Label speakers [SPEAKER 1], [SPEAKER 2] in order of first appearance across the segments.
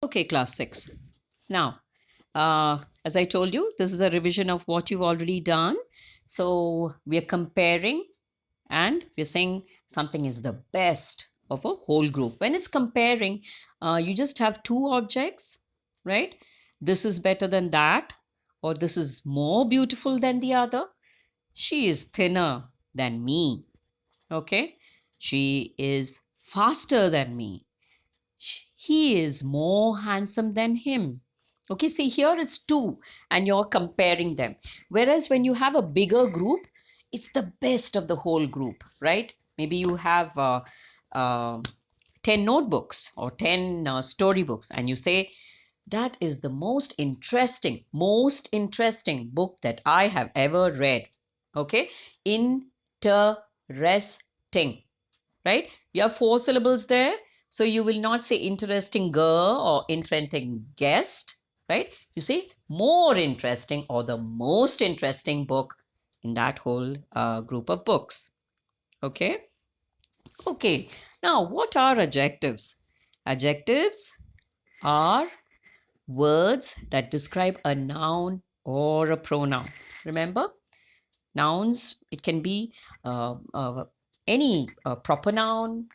[SPEAKER 1] Okay, class 6. Now, as I told you, this is a revision of what you've already done. So we are comparing and we're saying something is the best of a whole group. When it's comparing, you just have two objects, right? This is better than that, or this is more beautiful than the other. She is thinner than me, okay? She is faster than me. He is more handsome than him. Okay, see here it's two and you're comparing them. Whereas when you have a bigger group, it's the best of the whole group, right? Maybe you have uh, 10 notebooks or 10 storybooks, and you say, that is the most interesting book that I have ever read. Okay, interesting, right? You have four syllables there. So you will not say interesting girl or interesting guest, right? You say more interesting or the most interesting book in that whole group of books. Okay. Okay. Now, what are adjectives? Adjectives are words that describe a noun or a pronoun. Remember, nouns, it can be any proper noun,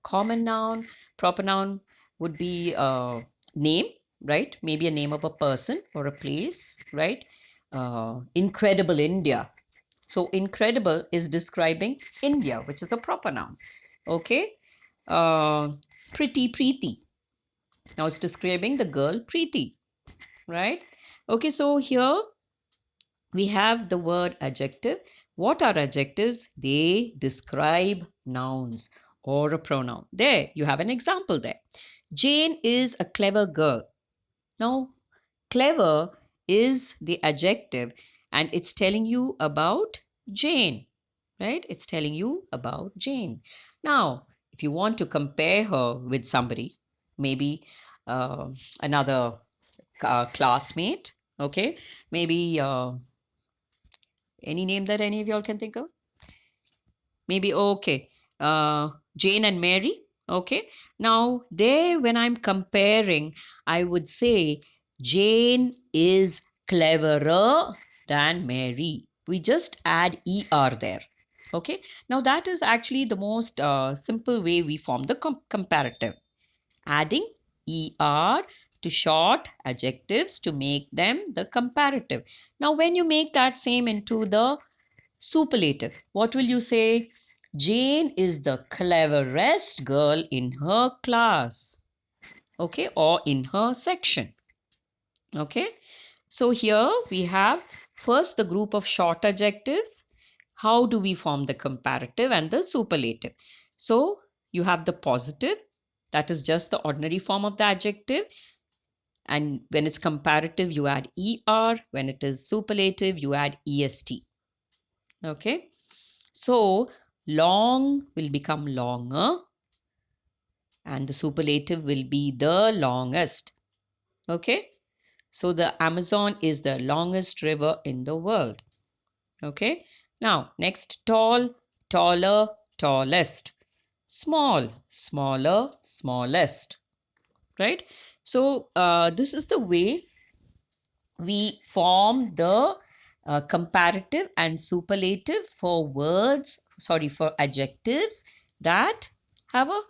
[SPEAKER 1] common noun. Proper noun would be a name, right? Maybe a name of a person or a place, right? Incredible India. So incredible is describing India, which is a proper noun. Okay. uh, Pretty Preeti, now it's describing the girl Preeti, right? Okay, so here we have the word adjective. What are adjectives? They describe nouns or a pronoun. There, you have an example there. Jane is a clever girl. Now, clever is the adjective and it's telling you about Jane, right? It's telling you about Jane. Now, if you want to compare her with somebody, maybe uh, another classmate, okay, maybe any name that any of y'all can think of? Maybe, okay, Jane and Mary. Okay. Now, there, when I'm comparing, I would say Jane is cleverer than Mary. We just add ER there. Okay. Now, that is actually the most simple way we form the comparative, adding er to short adjectives to make them the comparative. Now, when you make that same into the superlative, what will you say? Jane is the cleverest girl in her class, okay, or in her section. Okay, so here we have first the group of short adjectives. How do we form the comparative and the superlative? So you have the positive, that is just the ordinary form of the adjective. And when it's comparative, you add er. When it is superlative, you add est. Okay. So long will become longer and the superlative will be the longest. Okay. So the Amazon is the longest river in the world. Okay. Now, next, tall, taller, tallest. Small, smaller, smallest. Right. So this is the way we form the comparative and superlative for words, sorry, for adjectives that have a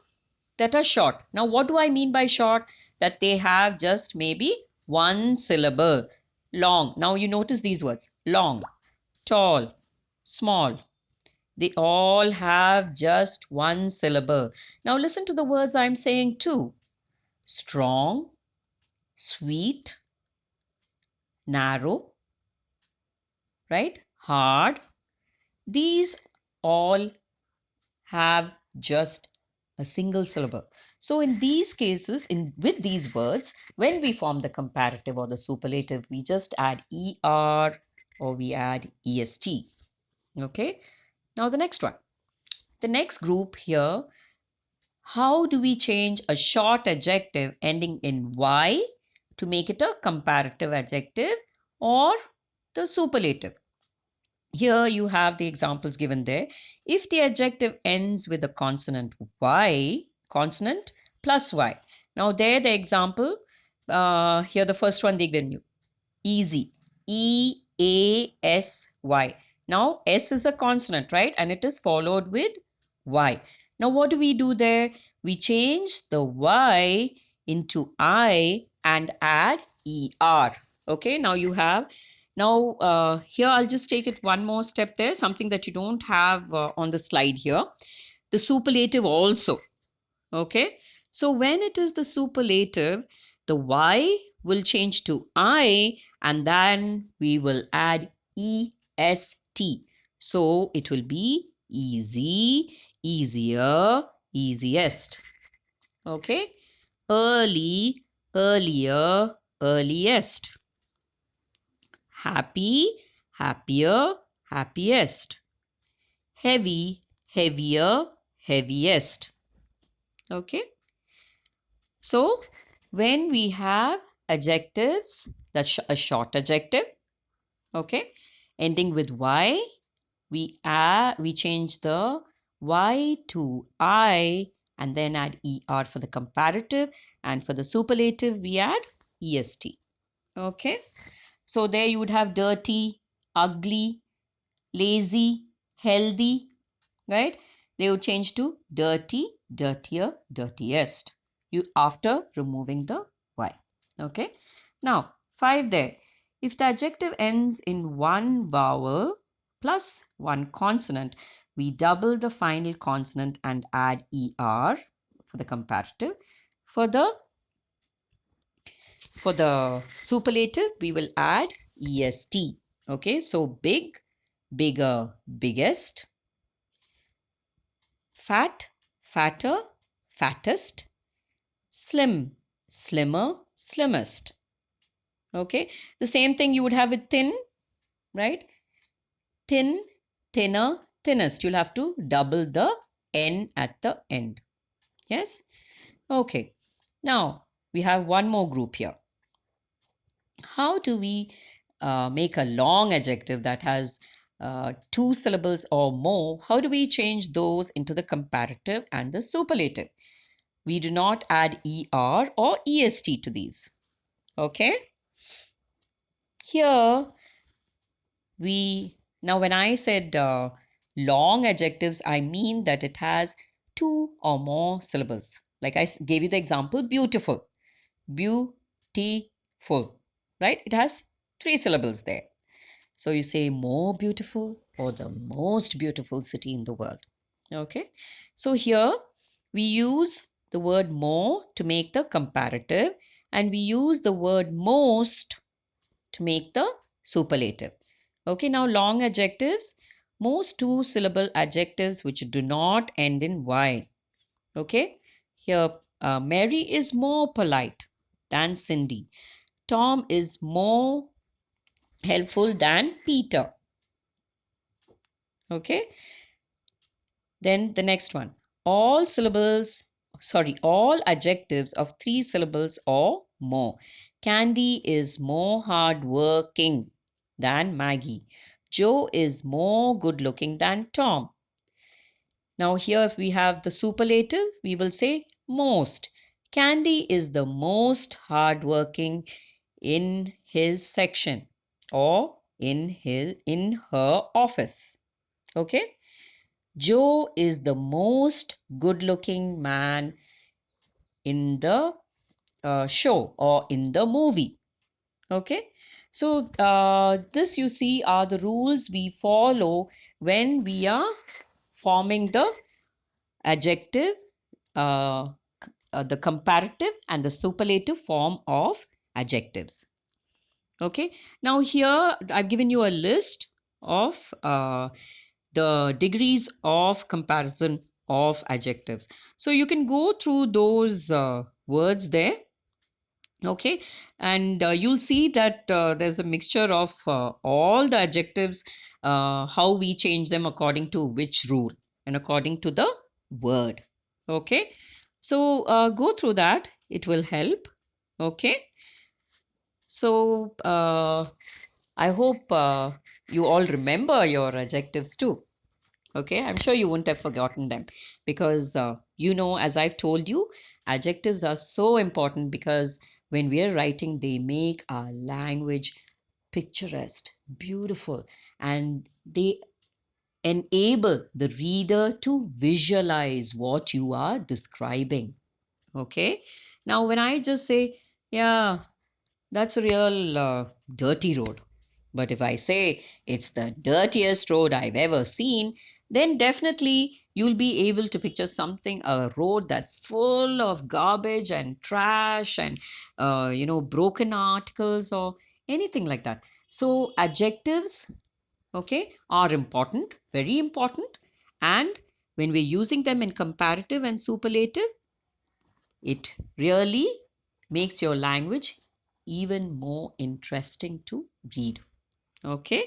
[SPEAKER 1] that are short. Now, what do I mean by short? That they have just maybe one syllable. Long. Now, you notice these words: long, tall, small. They all have just one syllable. Now, listen to the words I'm saying too: strong, sweet, narrow, right? Hard. These all have just a single syllable. So in these cases, in with these words, when we form the comparative or the superlative, we just add er or we add est. Okay. Now the next one. The next group here, how do we change a short adjective ending in y to make it a comparative adjective or the superlative? Here you have the examples given there. If the adjective ends with a consonant y, consonant plus y. Now there the example, here the first one they given you. Easy. E-A-S-Y. Now, S is a consonant, right? And it is followed with Y. Now, what do we do there? We change the Y into I and add ER. Okay, now you have. Now, here I'll just take it one more step there, something that you don't have on the slide here. The superlative also. Okay, so when it is the superlative, the Y will change to I and then we will add EST. So it will be easy, easier, easiest. Okay, early, earlier, earliest. Happy, happier, happiest. Heavy, heavier, heaviest. Okay. So when we have adjectives, that's a short adjective, okay, ending with Y, we change the Y to I and then add ER for the comparative, and for the superlative we add EST. Okay, so there you would have dirty, ugly, lazy, healthy, right? They would change to dirty, dirtier, dirtiest. You after removing the Y. Okay. Now 5 there. If the adjective ends in one vowel plus one consonant, we double the final consonant and add ER for the comparative. For the superlative, we will add EST. Okay, so big, bigger, biggest, fat, fatter, fattest, slim, slimmer, slimmest. Okay, the same thing you would have with thin, right? Thin, thinner, thinnest. You'll have to double the N at the end. Yes? Okay. Now, we have one more group here. How do we make a long adjective that has 2 syllables or more? How do we change those into the comparative and the superlative? We do not add ER or EST to these. Okay? Here, now when I said long adjectives, I mean that it has 2 or more syllables. Like I gave you the example, beautiful, beautiful, right? It has 3 syllables there. So you say more beautiful or the most beautiful city in the world. Okay. So here we use the word more to make the comparative and we use the word most to make the superlative. Okay, now long adjectives, most 2 syllable adjectives which do not end in Y. Okay, here Mary is more polite than Cindy. Tom is more helpful than Peter. Okay, then the next one. All adjectives of 3 syllables or more. Candy is more hardworking than Maggie. Joe is more good looking than Tom. Now here if we have the superlative, we will say most. Candy is the most hardworking in his section or in her office. Okay? Joe is the most good looking man in the show or in the movie. Okay, so this you see are the rules we follow when we are forming the adjective, the comparative and the superlative form of adjectives. Okay, now here I've given you a list of the degrees of comparison of adjectives. So you can go through those words there. Okay, and you'll see that there's a mixture of all the adjectives, how we change them according to which rule and according to the word. Okay, so go through that, it will help. Okay, so I hope you all remember your adjectives too. Okay, I'm sure you wouldn't have forgotten them because as I've told you, adjectives are so important because When we are writing, they make our language picturesque, beautiful, and they enable the reader to visualize what you are describing. Okay. Now, when I just say, yeah, that's a real dirty road. But if I say it's the dirtiest road I've ever seen, then definitely you'll be able to picture something, a road that's full of garbage and trash and, broken articles or anything like that. So, adjectives, okay, are important, very important. And when we're using them in comparative and superlative, it really makes your language even more interesting to read. Okay.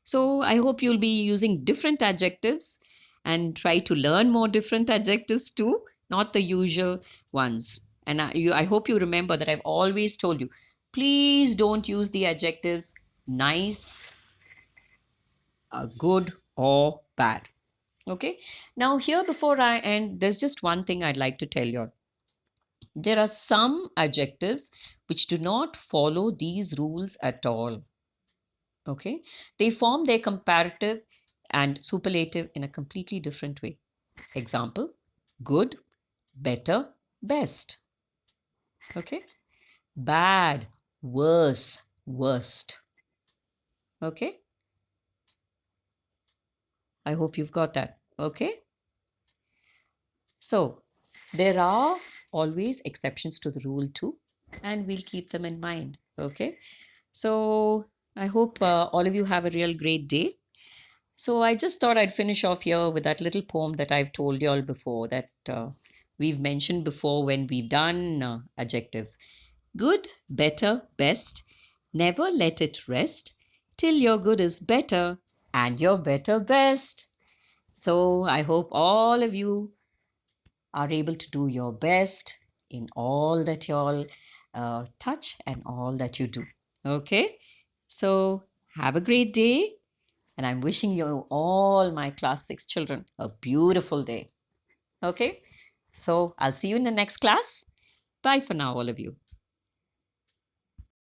[SPEAKER 1] So I hope you'll be using different adjectives and try to learn more different adjectives too, not the usual ones. And I hope you remember that I've always told you, please don't use the adjectives nice, good, or bad. Okay. Now, here before I end, there's just one thing I'd like to tell you. There are some adjectives which do not follow these rules at all. Okay. They form their comparative and superlative in a completely different way. Example, good, better, best. Okay. Bad, worse, worst. Okay. I hope you've got that. Okay. So there are always exceptions to the rule too, and we'll keep them in mind. Okay. So I hope all of you have a real great day. So I just thought I'd finish off here with that little poem that I've told you all before, that we've mentioned before when we've done adjectives. Good, better, best. Never let it rest till your good is better and your better best. So I hope all of you are able to do your best in all that you all touch and all that you do. Okay? So have a great day. And I'm wishing you all, my class 6 children, a beautiful day. Okay? So I'll see you in the next class. Bye for now, all of you.